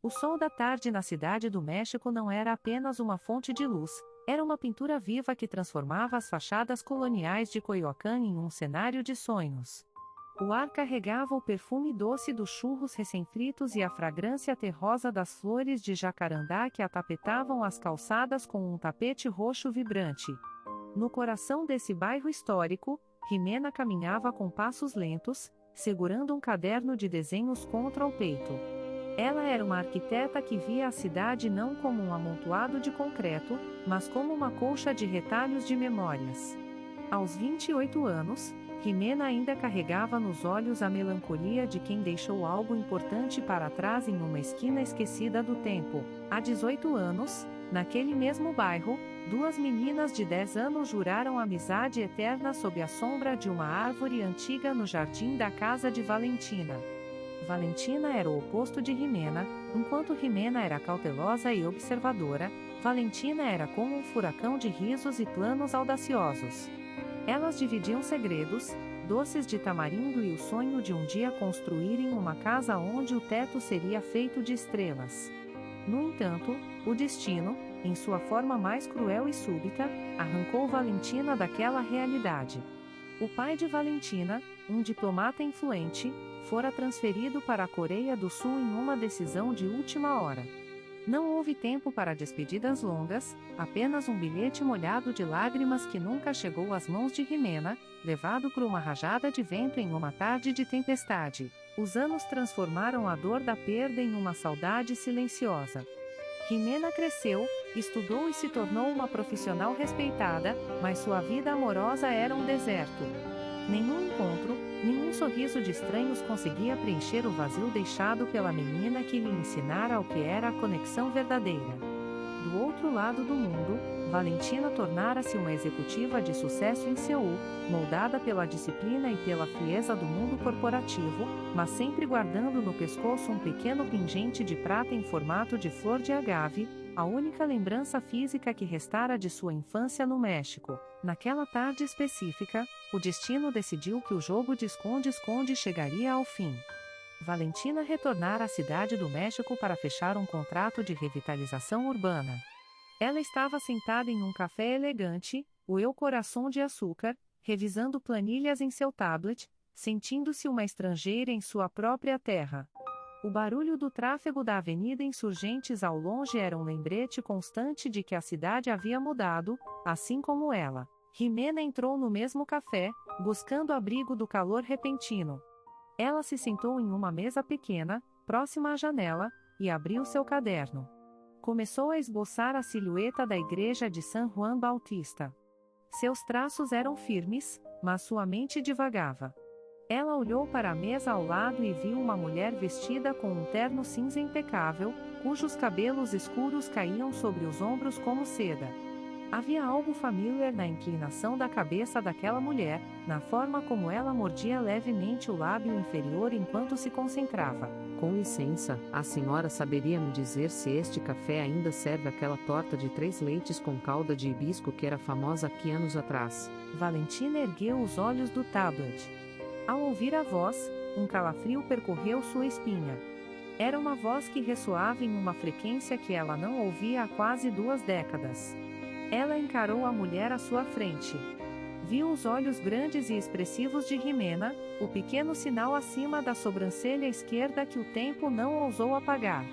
O sol da tarde na cidade do México não era apenas uma fonte de luz, era uma pintura viva que transformava as fachadas coloniais de Coyoacán em um cenário de sonhos. O ar carregava o perfume doce dos churros recém-fritos e a fragrância terrosa das flores de jacarandá que atapetavam as calçadas com um tapete roxo vibrante. No coração desse bairro histórico, Jimena caminhava com passos lentos, segurando um caderno de desenhos contra o peito. Ela era uma arquiteta que via a cidade não como um amontoado de concreto, mas como uma colcha de retalhos de memórias. Aos 28 anos, Jimena ainda carregava nos olhos a melancolia de quem deixou algo importante para trás em uma esquina esquecida do tempo. Há 18 anos, naquele mesmo bairro, duas meninas de 10 anos juraram amizade eterna sob a sombra de uma árvore antiga no jardim da casa de Valentina. Valentina era o oposto de Jimena, enquanto Jimena era cautelosa e observadora, Valentina era como um furacão de risos e planos audaciosos. Elas dividiam segredos, doces de tamarindo e o sonho de um dia construírem uma casa onde o teto seria feito de estrelas. No entanto, o destino, em sua forma mais cruel e súbita, arrancou Valentina daquela realidade. O pai de Valentina, um diplomata influente, fora transferido para a Coreia do Sul em uma decisão de última hora. Não houve tempo para despedidas longas, apenas um bilhete molhado de lágrimas que nunca chegou às mãos de Jimena, levado por uma rajada de vento em uma tarde de tempestade. Os anos transformaram a dor da perda em uma saudade silenciosa. Jimena cresceu, estudou e se tornou uma profissional respeitada, mas sua vida amorosa era um deserto. Nenhum encontro, nenhum sorriso de estranhos conseguia preencher o vazio deixado pela menina que lhe ensinara o que era a conexão verdadeira. Do outro lado do mundo, Valentina tornara-se uma executiva de sucesso em Seul, moldada pela disciplina e pela frieza do mundo corporativo, mas sempre guardando no pescoço um pequeno pingente de prata em formato de flor de agave, a única lembrança física que restara de sua infância no México. Naquela tarde específica, o destino decidiu que o jogo de esconde-esconde chegaria ao fim. Valentina retornara à cidade do México para fechar um contrato de revitalização urbana. Ela estava sentada em um café elegante, o El Coração de Açúcar, revisando planilhas em seu tablet, sentindo-se uma estrangeira em sua própria terra. O barulho do tráfego da Avenida Insurgentes ao longe era um lembrete constante de que a cidade havia mudado, assim como ela. Jimena entrou no mesmo café, buscando abrigo do calor repentino. Ela se sentou em uma mesa pequena, próxima à janela, e abriu seu caderno. Começou a esboçar a silhueta da igreja de San Juan Bautista. Seus traços eram firmes, mas sua mente divagava. Ela olhou para a mesa ao lado e viu uma mulher vestida com um terno cinza impecável, cujos cabelos escuros caíam sobre os ombros como seda. Havia algo familiar na inclinação da cabeça daquela mulher, na forma como ela mordia levemente o lábio inferior enquanto se concentrava. Com licença, a senhora saberia me dizer se este café ainda serve aquela torta de 3 leites com calda de hibisco que era famosa aqui anos atrás? Valentina ergueu os olhos do tablet. Ao ouvir a voz, um calafrio percorreu sua espinha. Era uma voz que ressoava em uma frequência que ela não ouvia há quase 2 décadas. Ela encarou a mulher à sua frente. Viu os olhos grandes e expressivos de Jimena, o pequeno sinal acima da sobrancelha esquerda que o tempo não ousou apagar.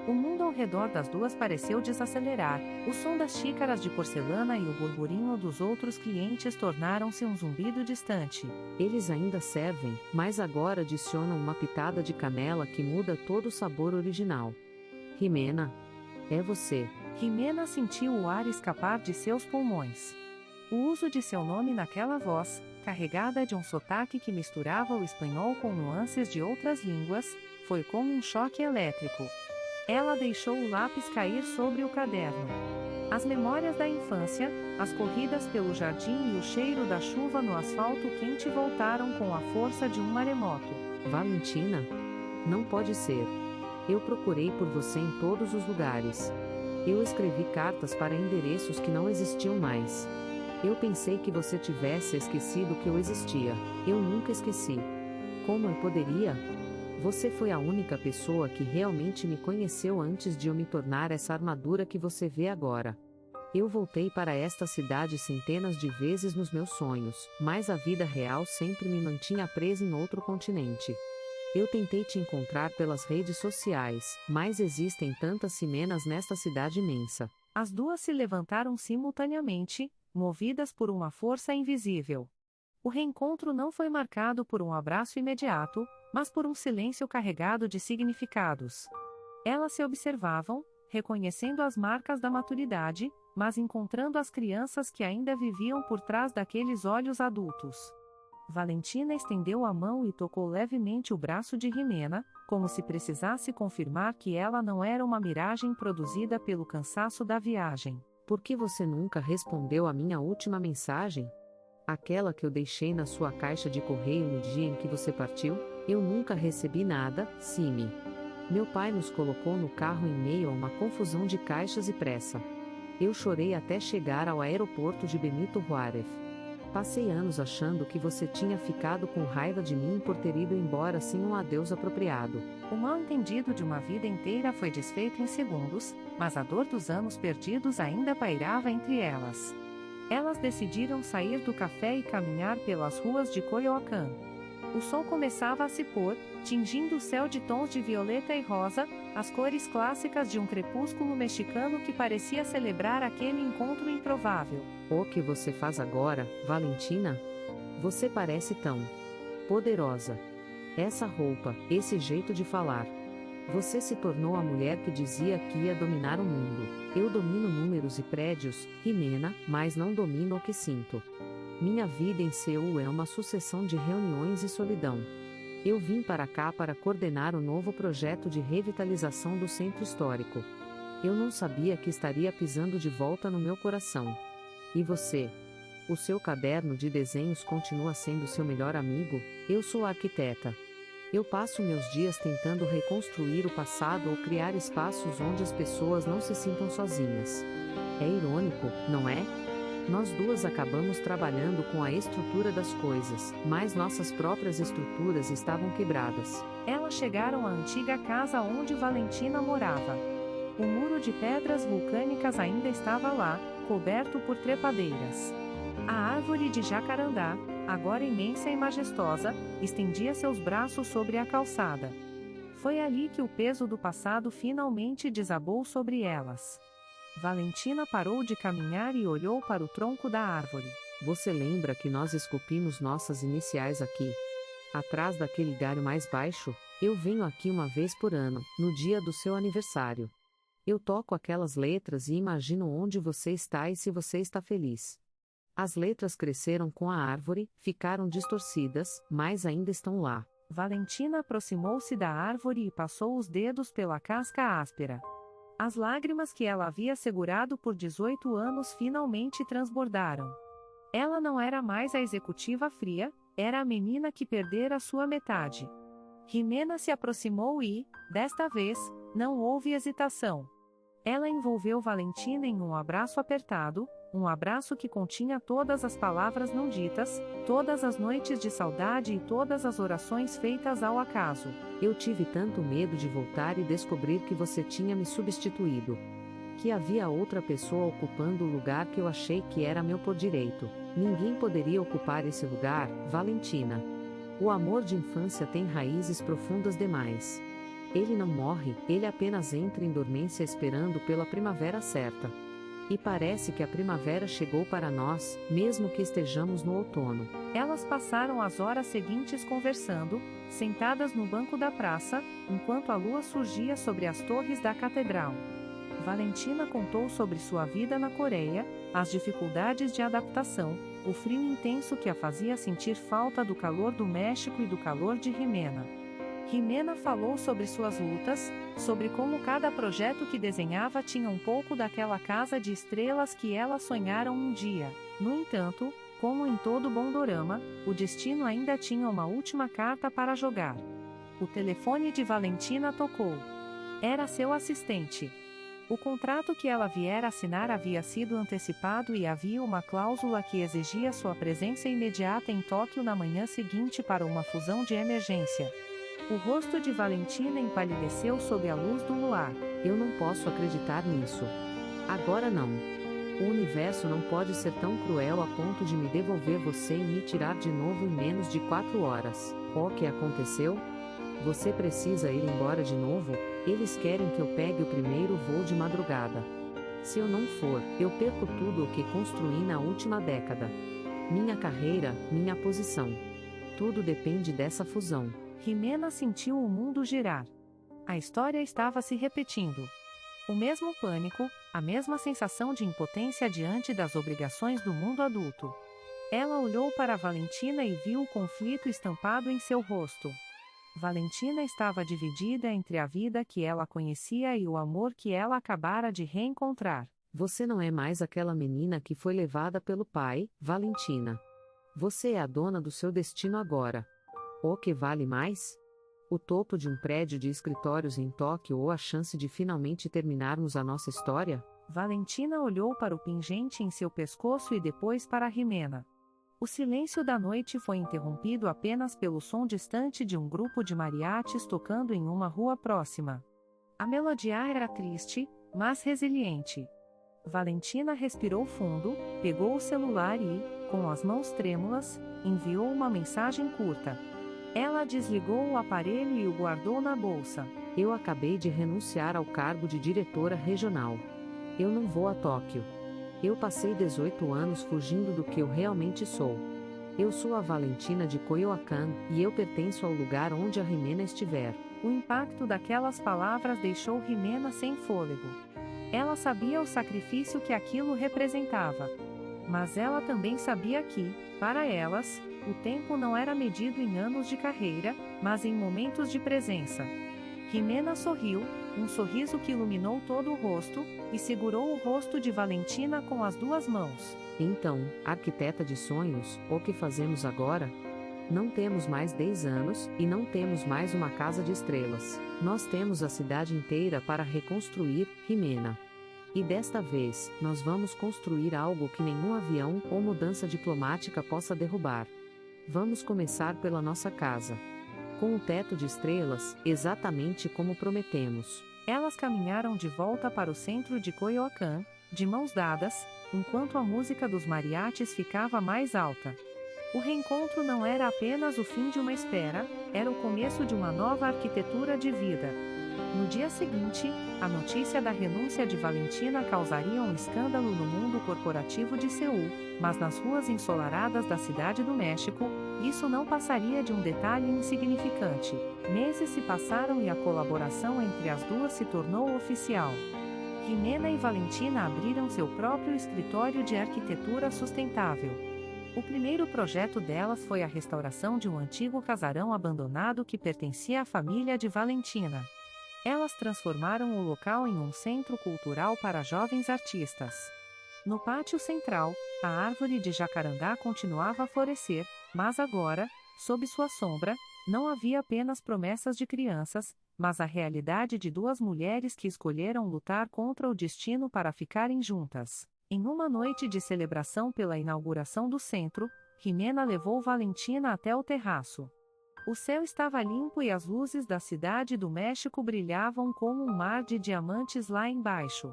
O mundo ao redor das duas pareceu desacelerar, o som das xícaras de porcelana e o burburinho dos outros clientes tornaram-se um zumbido distante. Eles ainda servem, mas agora adicionam uma pitada de canela que muda todo o sabor original. Jimena, é você. Jimena sentiu o ar escapar de seus pulmões. O uso de seu nome naquela voz, carregada de um sotaque que misturava o espanhol com nuances de outras línguas, foi como um choque elétrico. Ela deixou o lápis cair sobre o caderno. As memórias da infância, as corridas pelo jardim e o cheiro da chuva no asfalto quente voltaram com a força de um maremoto. Valentina? Não pode ser. Eu procurei por você em todos os lugares. Eu escrevi cartas para endereços que não existiam mais. Eu pensei que você tivesse esquecido que eu existia. Eu nunca esqueci. Como eu poderia? Você foi a única pessoa que realmente me conheceu antes de eu me tornar essa armadura que você vê agora. Eu voltei para esta cidade centenas de vezes nos meus sonhos, mas a vida real sempre me mantinha presa em outro continente. Eu tentei te encontrar pelas redes sociais, mas existem tantas Simenas nesta cidade imensa. As duas se levantaram simultaneamente, movidas por uma força invisível. O reencontro não foi marcado por um abraço imediato, mas por um silêncio carregado de significados. Elas se observavam, reconhecendo as marcas da maturidade, mas encontrando as crianças que ainda viviam por trás daqueles olhos adultos. Valentina estendeu a mão e tocou levemente o braço de Jimena, como se precisasse confirmar que ela não era uma miragem produzida pelo cansaço da viagem. Por que você nunca respondeu à minha última mensagem? Aquela que eu deixei na sua caixa de correio no dia em que você partiu? Eu nunca recebi nada, Simi. Meu pai nos colocou no carro em meio a uma confusão de caixas e pressa. Eu chorei até chegar ao aeroporto de Benito Juárez. Passei anos achando que você tinha ficado com raiva de mim por ter ido embora sem um adeus apropriado. O mal-entendido de uma vida inteira foi desfeito em segundos, mas a dor dos anos perdidos ainda pairava entre elas. Elas decidiram sair do café e caminhar pelas ruas de Coyoacán. O sol começava a se pôr, tingindo o céu de tons de violeta e rosa, as cores clássicas de um crepúsculo mexicano que parecia celebrar aquele encontro improvável. O que você faz agora, Valentina? Você parece tão poderosa. Essa roupa, esse jeito de falar. Você se tornou a mulher que dizia que ia dominar o mundo. Eu domino números e prédios, Jimena, mas não domino o que sinto. Minha vida em Seul é uma sucessão de reuniões e solidão. Eu vim para cá para coordenar o novo projeto de revitalização do centro histórico. Eu não sabia que estaria pisando de volta no meu coração. E você? O seu caderno de desenhos continua sendo seu melhor amigo? Eu sou arquiteta. Eu passo meus dias tentando reconstruir o passado ou criar espaços onde as pessoas não se sintam sozinhas. É irônico, não é? Nós duas acabamos trabalhando com a estrutura das coisas, mas nossas próprias estruturas estavam quebradas. Elas chegaram à antiga casa onde Valentina morava. O muro de pedras vulcânicas ainda estava lá, coberto por trepadeiras. A árvore de jacarandá, agora imensa e majestosa, estendia seus braços sobre a calçada. Foi ali que o peso do passado finalmente desabou sobre elas. Valentina parou de caminhar e olhou para o tronco da árvore. Você lembra que nós esculpimos nossas iniciais aqui? Atrás daquele galho mais baixo, eu venho aqui uma vez por ano, no dia do seu aniversário. Eu toco aquelas letras e imagino onde você está e se você está feliz. As letras cresceram com a árvore, ficaram distorcidas, mas ainda estão lá. Valentina aproximou-se da árvore e passou os dedos pela casca áspera. As lágrimas que ela havia segurado por 18 anos finalmente transbordaram. Ela não era mais a executiva fria, era a menina que perdera sua metade. Jimena se aproximou e, desta vez, não houve hesitação. Ela envolveu Valentina em um abraço apertado, um abraço que continha todas as palavras não ditas, todas as noites de saudade e todas as orações feitas ao acaso. Eu tive tanto medo de voltar e descobrir que você tinha me substituído. Que havia outra pessoa ocupando o lugar que eu achei que era meu por direito. Ninguém poderia ocupar esse lugar, Valentina. O amor de infância tem raízes profundas demais. Ele não morre, ele apenas entra em dormência esperando pela primavera certa. E parece que a primavera chegou para nós, mesmo que estejamos no outono. Elas passaram as horas seguintes conversando, sentadas no banco da praça, enquanto a lua surgia sobre as torres da catedral. Valentina contou sobre sua vida na Coreia, as dificuldades de adaptação, o frio intenso que a fazia sentir falta do calor do México e do calor de Jimena. Jimena falou sobre suas lutas, sobre como cada projeto que desenhava tinha um pouco daquela casa de estrelas que elas sonharam um dia. No entanto, como em todo bom dorama, o destino ainda tinha uma última carta para jogar. O telefone de Valentina tocou. Era seu assistente. O contrato que ela viera assinar havia sido antecipado e havia uma cláusula que exigia sua presença imediata em Tóquio na manhã seguinte para uma fusão de emergência. O rosto de Valentina empalideceu sob a luz do luar. Eu não posso acreditar nisso. Agora não. O universo não pode ser tão cruel a ponto de me devolver você e me tirar de novo em menos de 4 horas. O que aconteceu? Você precisa ir embora de novo? Eles querem que eu pegue o primeiro voo de madrugada. Se eu não for, eu perco tudo o que construí na última década. Minha carreira, minha posição. Tudo depende dessa fusão. Jimena sentiu o mundo girar. A história estava se repetindo. O mesmo pânico, a mesma sensação de impotência diante das obrigações do mundo adulto. Ela olhou para Valentina e viu o conflito estampado em seu rosto. Valentina estava dividida entre a vida que ela conhecia e o amor que ela acabara de reencontrar. Você não é mais aquela menina que foi levada pelo pai, Valentina. Você é a dona do seu destino agora. O que vale mais? O topo de um prédio de escritórios em Tóquio ou a chance de finalmente terminarmos a nossa história? Valentina olhou para o pingente em seu pescoço e depois para Jimena. O silêncio da noite foi interrompido apenas pelo som distante de um grupo de mariachis tocando em uma rua próxima. A melodia era triste, mas resiliente. Valentina respirou fundo, pegou o celular e, com as mãos trêmulas, enviou uma mensagem curta. Ela desligou o aparelho e o guardou na bolsa. Eu acabei de renunciar ao cargo de diretora regional. Eu não vou a Tóquio. Eu passei 18 anos fugindo do que eu realmente sou. Eu sou a Valentina de Coyoacán, e eu pertenço ao lugar onde a Jimena estiver. O impacto daquelas palavras deixou Jimena sem fôlego. Ela sabia o sacrifício que aquilo representava. Mas ela também sabia que, para elas, o tempo não era medido em anos de carreira, mas em momentos de presença. Jimena sorriu, um sorriso que iluminou todo o rosto, e segurou o rosto de Valentina com as 2 mãos. Então, arquiteta de sonhos, o que fazemos agora? Não temos mais 10 anos, e não temos mais uma casa de estrelas. Nós temos a cidade inteira para reconstruir, Jimena. E desta vez, nós vamos construir algo que nenhum avião ou mudança diplomática possa derrubar. Vamos começar pela nossa casa. Com o teto de estrelas, exatamente como prometemos. Elas caminharam de volta para o centro de Coyoacán, de mãos dadas, enquanto a música dos mariachis ficava mais alta. O reencontro não era apenas o fim de uma espera, era o começo de uma nova arquitetura de vida. No dia seguinte, a notícia da renúncia de Valentina causaria um escândalo no mundo corporativo de Seul, mas nas ruas ensolaradas da cidade do México, isso não passaria de um detalhe insignificante. Meses se passaram e a colaboração entre as duas se tornou oficial. Jimena e Valentina abriram seu próprio escritório de arquitetura sustentável. O primeiro projeto delas foi a restauração de um antigo casarão abandonado que pertencia à família de Valentina. Elas transformaram o local em um centro cultural para jovens artistas. No pátio central, a árvore de jacarandá continuava a florescer, mas agora, sob sua sombra, não havia apenas promessas de crianças, mas a realidade de 2 mulheres que escolheram lutar contra o destino para ficarem juntas. Em uma noite de celebração pela inauguração do centro, Jimena levou Valentina até o terraço. O céu estava limpo e as luzes da cidade do México brilhavam como um mar de diamantes lá embaixo.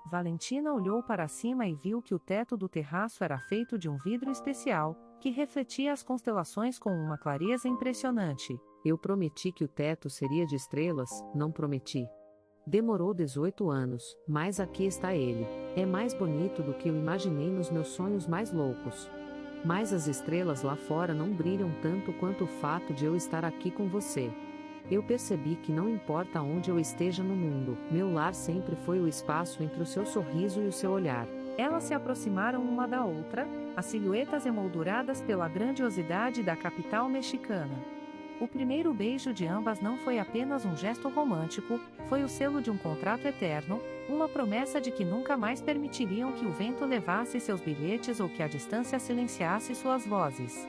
Valentina olhou para cima e viu que o teto do terraço era feito de um vidro especial, que refletia as constelações com uma clareza impressionante. Eu prometi que o teto seria de estrelas, não prometi. Demorou 18 anos, mas aqui está ele. É mais bonito do que eu imaginei nos meus sonhos mais loucos. Mas as estrelas lá fora não brilham tanto quanto o fato de eu estar aqui com você. Eu percebi que não importa onde eu esteja no mundo, meu lar sempre foi o espaço entre o seu sorriso e o seu olhar. Elas se aproximaram uma da outra, as silhuetas emolduradas pela grandiosidade da capital mexicana. O primeiro beijo de ambas não foi apenas um gesto romântico, foi o selo de um contrato eterno, uma promessa de que nunca mais permitiriam que o vento levasse seus bilhetes ou que a distância silenciasse suas vozes.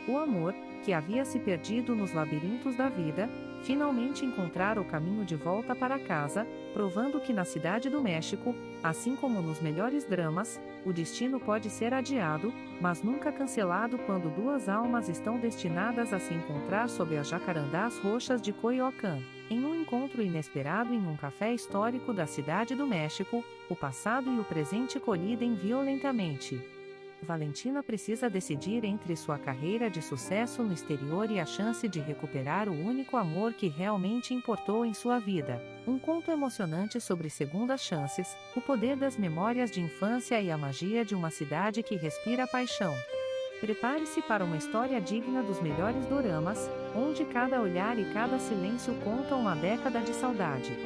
O amor, que havia se perdido nos labirintos da vida, finalmente encontrar o caminho de volta para casa, provando que na Cidade do México, assim como nos melhores dramas, o destino pode ser adiado, mas nunca cancelado quando duas almas estão destinadas a se encontrar sob as jacarandás roxas de Coyoacán. Em um encontro inesperado em um café histórico da Cidade do México, o passado e o presente colidem violentamente. Valentina precisa decidir entre sua carreira de sucesso no exterior e a chance de recuperar o único amor que realmente importou em sua vida. Um conto emocionante sobre segundas chances, o poder das memórias de infância e a magia de uma cidade que respira paixão. Prepare-se para uma história digna dos melhores doramas, onde cada olhar e cada silêncio contam uma década de saudade.